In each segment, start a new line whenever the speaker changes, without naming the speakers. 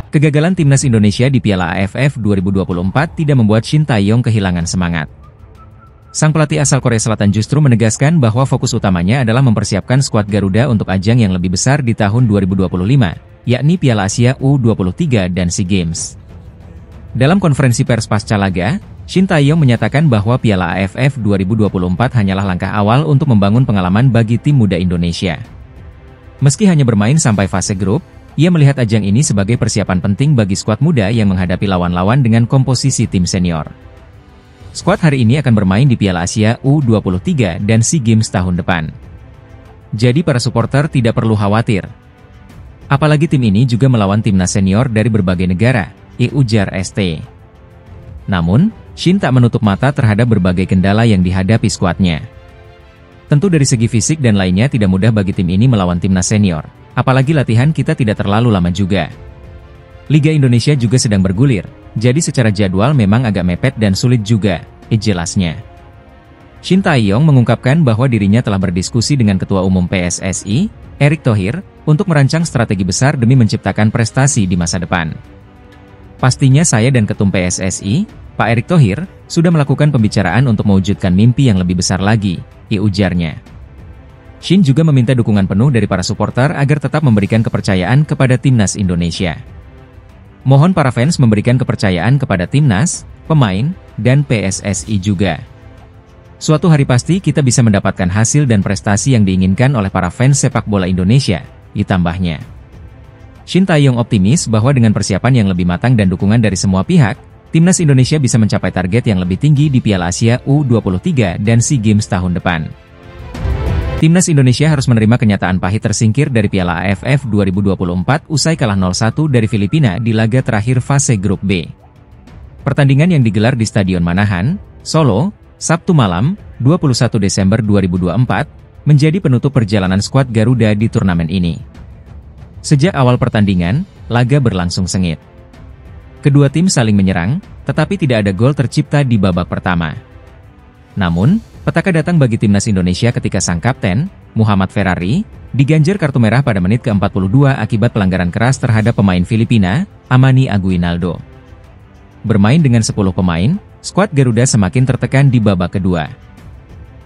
Kegagalan timnas Indonesia di Piala AFF 2024 tidak membuat Shin Tae-yong kehilangan semangat. Sang pelatih asal Korea Selatan justru menegaskan bahwa fokus utamanya adalah mempersiapkan skuad Garuda untuk ajang yang lebih besar di tahun 2025, yakni Piala Asia U23 dan SEA Games. Dalam konferensi pers pasca laga, Shin Tae-yong menyatakan bahwa Piala AFF 2024 hanyalah langkah awal untuk membangun pengalaman bagi tim muda Indonesia. Meski hanya bermain sampai fase grup, ia melihat ajang ini sebagai persiapan penting bagi skuad muda yang menghadapi lawan-lawan dengan komposisi tim senior. Skuad hari ini akan bermain di Piala Asia U23 dan SEA Games tahun depan. Jadi para supporter tidak perlu khawatir. Apalagi tim ini juga melawan timnas senior dari berbagai negara, ujar ST. Namun, Shin tak menutup mata terhadap berbagai kendala yang dihadapi skuadnya. Tentu dari segi fisik dan lainnya tidak mudah bagi tim ini melawan timnas senior. Apalagi latihan kita tidak terlalu lama juga. Liga Indonesia juga sedang bergulir, jadi secara jadwal memang agak mepet dan sulit juga, jelasnya. Shin Tae-yong mengungkapkan bahwa dirinya telah berdiskusi dengan Ketua Umum PSSI, Erick Thohir, untuk merancang strategi besar demi menciptakan prestasi di masa depan. Pastinya saya dan Ketum PSSI, Pak Erick Thohir, sudah melakukan pembicaraan untuk mewujudkan mimpi yang lebih besar lagi, ujarnya. Shin juga meminta dukungan penuh dari para supporter agar tetap memberikan kepercayaan kepada timnas Indonesia. Mohon para fans memberikan kepercayaan kepada timnas, pemain, dan PSSI juga. Suatu hari pasti kita bisa mendapatkan hasil dan prestasi yang diinginkan oleh para fans sepak bola Indonesia, ditambahnya. Shin Tae-yong optimis bahwa dengan persiapan yang lebih matang dan dukungan dari semua pihak, timnas Indonesia bisa mencapai target yang lebih tinggi di Piala Asia U23 dan SEA Games tahun depan. Timnas Indonesia harus menerima kenyataan pahit tersingkir dari Piala AFF 2024 usai kalah 0-1 dari Filipina di laga terakhir fase grup B. Pertandingan yang digelar di Stadion Manahan, Solo, Sabtu malam, 21 Desember 2024, menjadi penutup perjalanan skuad Garuda di turnamen ini. Sejak awal pertandingan, laga berlangsung sengit. Kedua tim saling menyerang, tetapi tidak ada gol tercipta di babak pertama. Namun, petaka datang bagi timnas Indonesia ketika sang kapten, Muhammad Ferrari, diganjar kartu merah pada menit ke-42 akibat pelanggaran keras terhadap pemain Filipina, Amani Aguinaldo. Bermain dengan 10 pemain, skuad Garuda semakin tertekan di babak kedua.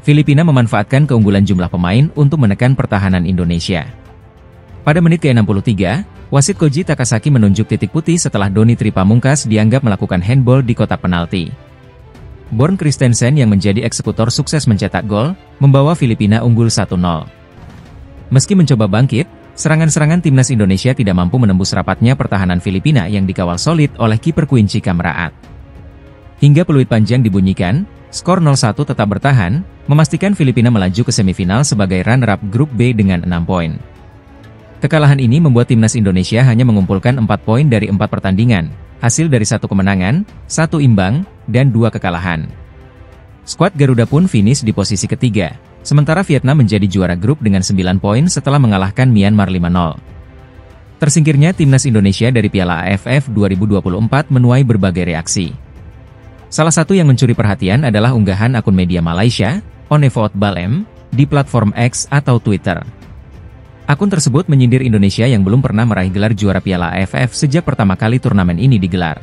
Filipina memanfaatkan keunggulan jumlah pemain untuk menekan pertahanan Indonesia. Pada menit ke-63, wasit Koji Takasaki menunjuk titik putih setelah Doni Tripamungkas dianggap melakukan handball di kotak penalti. Born Christensen yang menjadi eksekutor sukses mencetak gol, membawa Filipina unggul 1-0. Meski mencoba bangkit, serangan-serangan timnas Indonesia tidak mampu menembus rapatnya pertahanan Filipina yang dikawal solid oleh kiper kunci Kamraat. Hingga peluit panjang dibunyikan, skor 0-1 tetap bertahan, memastikan Filipina melaju ke semifinal sebagai runner-up grup B dengan 6 poin. Kekalahan ini membuat timnas Indonesia hanya mengumpulkan 4 poin dari 4 pertandingan, hasil dari 1 kemenangan, 1 imbang, dan 2 kekalahan. Skuad Garuda pun finish di posisi ketiga, sementara Vietnam menjadi juara grup dengan 9 poin setelah mengalahkan Myanmar 5-0. Tersingkirnya timnas Indonesia dari Piala AFF 2024 menuai berbagai reaksi. Salah satu yang mencuri perhatian adalah unggahan akun media Malaysia, Onevoot Balem, di platform X atau Twitter. Akun tersebut menyindir Indonesia yang belum pernah meraih gelar juara Piala AFF sejak pertama kali turnamen ini digelar.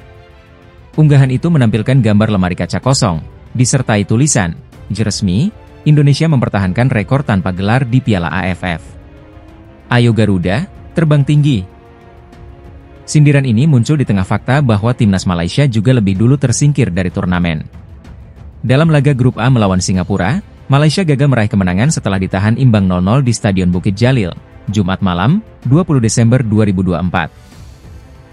Unggahan itu menampilkan gambar lemari kaca kosong, disertai tulisan, "Resmi, Indonesia mempertahankan rekor tanpa gelar di Piala AFF. Ayo Garuda, terbang tinggi." Sindiran ini muncul di tengah fakta bahwa timnas Malaysia juga lebih dulu tersingkir dari turnamen. Dalam laga grup A melawan Singapura, Malaysia gagal meraih kemenangan setelah ditahan imbang 0-0 di Stadion Bukit Jalil, Jumat malam, 20 Desember 2024.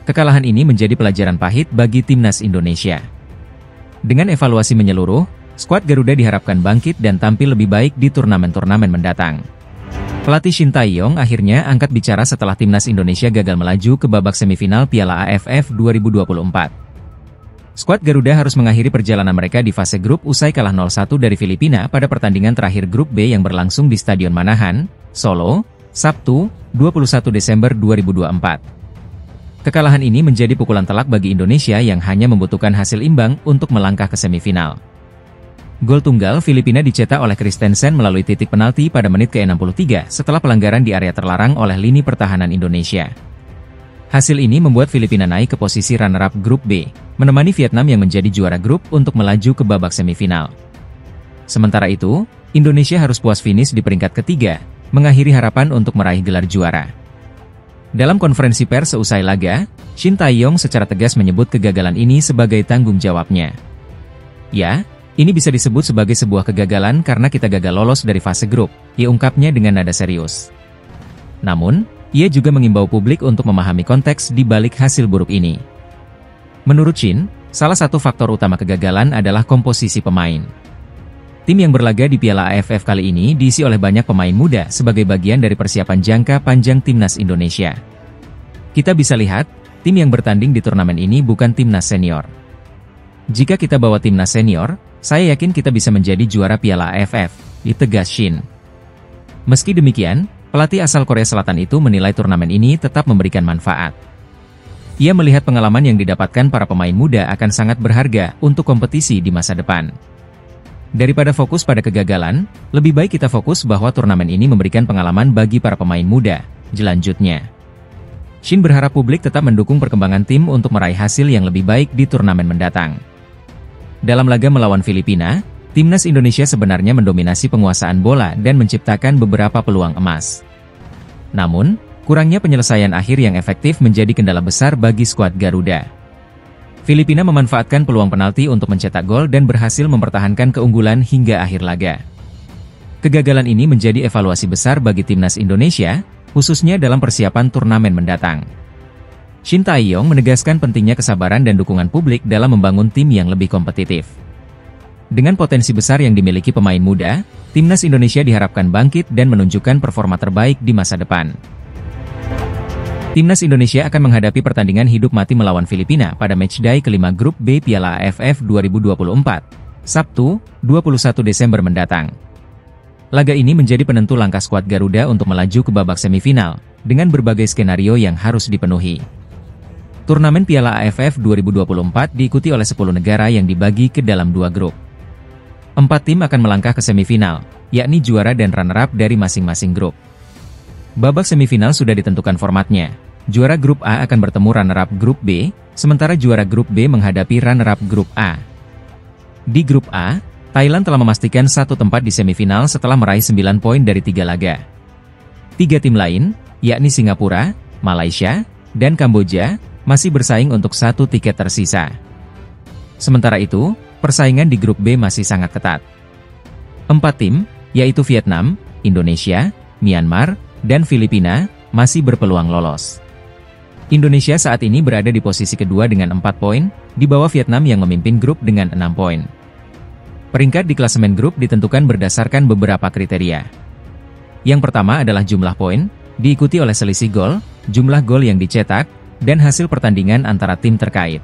Kekalahan ini menjadi pelajaran pahit bagi timnas Indonesia. Dengan evaluasi menyeluruh, skuad Garuda diharapkan bangkit dan tampil lebih baik di turnamen-turnamen mendatang. Pelatih Shin Tae-yong akhirnya angkat bicara setelah timnas Indonesia gagal melaju ke babak semifinal Piala AFF 2024. Skuad Garuda harus mengakhiri perjalanan mereka di fase grup usai kalah 0-1 dari Filipina pada pertandingan terakhir grup B yang berlangsung di Stadion Manahan, Solo, Sabtu, 21 Desember 2024. Kekalahan ini menjadi pukulan telak bagi Indonesia yang hanya membutuhkan hasil imbang untuk melangkah ke semifinal. Gol tunggal Filipina dicetak oleh Christensen melalui titik penalti pada menit ke-63 setelah pelanggaran di area terlarang oleh lini pertahanan Indonesia. Hasil ini membuat Filipina naik ke posisi runner-up grup B, menemani Vietnam yang menjadi juara grup untuk melaju ke babak semifinal. Sementara itu, Indonesia harus puas finish di peringkat ketiga, mengakhiri harapan untuk meraih gelar juara. Dalam konferensi pers seusai laga, Shin Tae-yong secara tegas menyebut kegagalan ini sebagai tanggung jawabnya. Ya, ini bisa disebut sebagai sebuah kegagalan karena kita gagal lolos dari fase grup, ia ungkapnya dengan nada serius. Namun, ia juga mengimbau publik untuk memahami konteks di balik hasil buruk ini. Menurut Shin, salah satu faktor utama kegagalan adalah komposisi pemain. Tim yang berlaga di Piala AFF kali ini diisi oleh banyak pemain muda sebagai bagian dari persiapan jangka panjang timnas Indonesia. Kita bisa lihat, tim yang bertanding di turnamen ini bukan timnas senior. Jika kita bawa timnas senior, saya yakin kita bisa menjadi juara Piala AFF, ditegas Shin. Meski demikian, pelatih asal Korea Selatan itu menilai turnamen ini tetap memberikan manfaat. Ia melihat pengalaman yang didapatkan para pemain muda akan sangat berharga untuk kompetisi di masa depan. Daripada fokus pada kegagalan, lebih baik kita fokus bahwa turnamen ini memberikan pengalaman bagi para pemain muda, jelanjutnya. Shin berharap publik tetap mendukung perkembangan tim untuk meraih hasil yang lebih baik di turnamen mendatang. Dalam laga melawan Filipina, timnas Indonesia sebenarnya mendominasi penguasaan bola dan menciptakan beberapa peluang emas. Namun, kurangnya penyelesaian akhir yang efektif menjadi kendala besar bagi skuad Garuda. Filipina memanfaatkan peluang penalti untuk mencetak gol dan berhasil mempertahankan keunggulan hingga akhir laga. Kegagalan ini menjadi evaluasi besar bagi timnas Indonesia, khususnya dalam persiapan turnamen mendatang. Shin Tae-yong menegaskan pentingnya kesabaran dan dukungan publik dalam membangun tim yang lebih kompetitif. Dengan potensi besar yang dimiliki pemain muda, timnas Indonesia diharapkan bangkit dan menunjukkan performa terbaik di masa depan. Timnas Indonesia akan menghadapi pertandingan hidup mati melawan Filipina pada matchday kelima grup B Piala AFF 2024, Sabtu, 21 Desember mendatang. Laga ini menjadi penentu langkah skuad Garuda untuk melaju ke babak semifinal, dengan berbagai skenario yang harus dipenuhi. Turnamen Piala AFF 2024 diikuti oleh 10 negara yang dibagi ke dalam 2 grup. 4 tim akan melangkah ke semifinal, yakni juara dan runner-up dari masing-masing grup. Babak semifinal sudah ditentukan formatnya. Juara grup A akan bertemu runner-up grup B, sementara juara grup B menghadapi runner-up grup A. Di grup A, Thailand telah memastikan 1 tempat di semifinal setelah meraih 9 poin dari 3 laga. 3 tim lain, yakni Singapura, Malaysia, dan Kamboja, masih bersaing untuk 1 tiket tersisa. Sementara itu, persaingan di grup B masih sangat ketat. 4 tim, yaitu Vietnam, Indonesia, Myanmar, dan Filipina, masih berpeluang lolos. Indonesia saat ini berada di posisi kedua dengan 4 poin, di bawah Vietnam yang memimpin grup dengan 6 poin. Peringkat di klasemen grup ditentukan berdasarkan beberapa kriteria. Yang pertama adalah jumlah poin, diikuti oleh selisih gol, jumlah gol yang dicetak, dan hasil pertandingan antara tim terkait.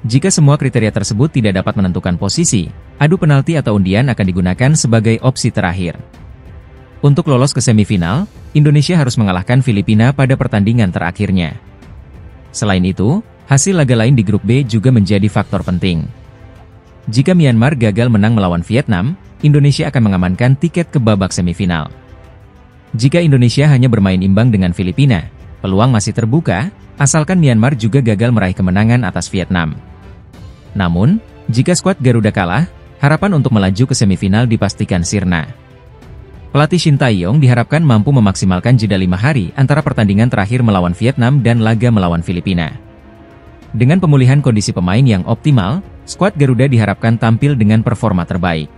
Jika semua kriteria tersebut tidak dapat menentukan posisi, adu penalti atau undian akan digunakan sebagai opsi terakhir. Untuk lolos ke semifinal, Indonesia harus mengalahkan Filipina pada pertandingan terakhirnya. Selain itu, hasil laga lain di grup B juga menjadi faktor penting. Jika Myanmar gagal menang melawan Vietnam, Indonesia akan mengamankan tiket ke babak semifinal. Jika Indonesia hanya bermain imbang dengan Filipina, peluang masih terbuka, asalkan Myanmar juga gagal meraih kemenangan atas Vietnam. Namun, jika skuad Garuda kalah, harapan untuk melaju ke semifinal dipastikan sirna. Pelatih Shin Tae-yong diharapkan mampu memaksimalkan jeda 5 hari antara pertandingan terakhir melawan Vietnam dan laga melawan Filipina. Dengan pemulihan kondisi pemain yang optimal, skuad Garuda diharapkan tampil dengan performa terbaik.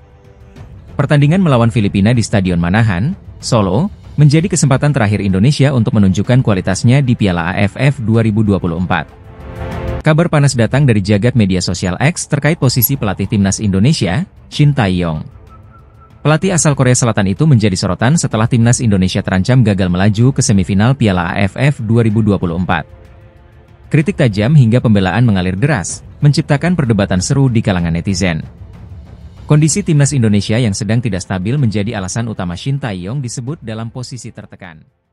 Pertandingan melawan Filipina di Stadion Manahan, Solo, menjadi kesempatan terakhir Indonesia untuk menunjukkan kualitasnya di Piala AFF 2024. Kabar panas datang dari jagat media sosial X terkait posisi pelatih timnas Indonesia, Shin Tae-yong. Pelatih asal Korea Selatan itu menjadi sorotan setelah timnas Indonesia terancam gagal melaju ke semifinal Piala AFF 2024. Kritik tajam hingga pembelaan mengalir deras, menciptakan perdebatan seru di kalangan netizen. Kondisi timnas Indonesia yang sedang tidak stabil menjadi alasan utama Shin Tae-yong disebut dalam posisi tertekan.